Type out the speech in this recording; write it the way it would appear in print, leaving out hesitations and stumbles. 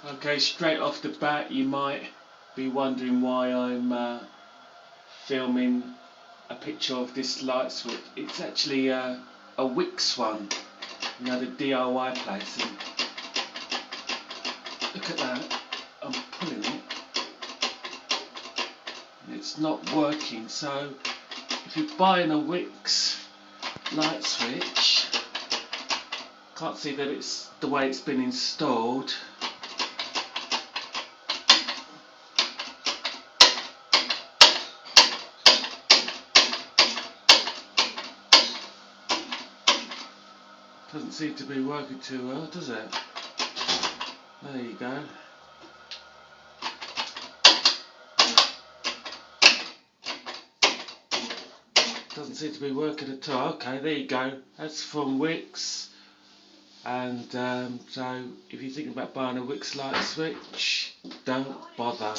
Okay, straight off the bat you might be wondering why I'm filming a picture of this light switch. It's actually a Wickes one, you know, the DIY place, and look at that, I'm pulling it and it's not working. So if you're buying a Wickes light switch, can't see that it's the way it's been installed. Doesn't seem to be working too well, does it? There you go. Doesn't seem to be working at all. Okay, there you go. That's from Wickes. And so if you're thinking about buying a Wickes light switch, don't bother.